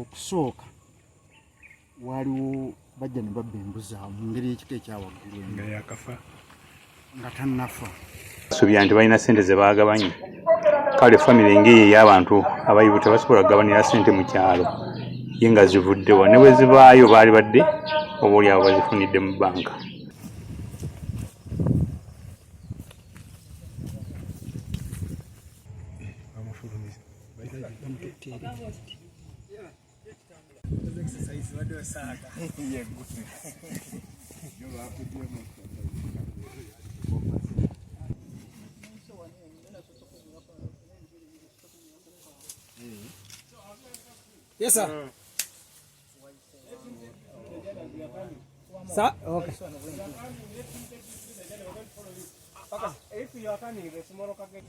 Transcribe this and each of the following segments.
okusooka waliwo bajja ne babba embuzi awo mu ngeri y'ekika ekyawaggulu nga tannafa. Basuubira nti balina ssente ze baagabanye, kale famire ng'eyo ey'abantu abayivu tebasobola kugabanira ssente mu kyalo ye nga zivuddewa, ne bwe zivaayo baali badde oboolyawo bazifunidde mu bbanka. Yes, sir. Sir, okay. Okay. If you are coming, the small packet.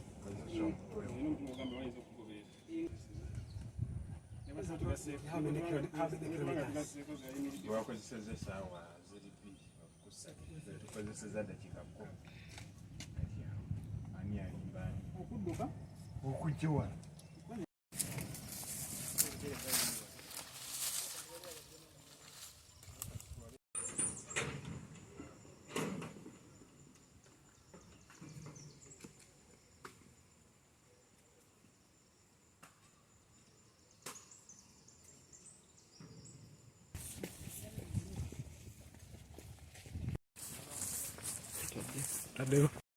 How many kilometers? Tadeu.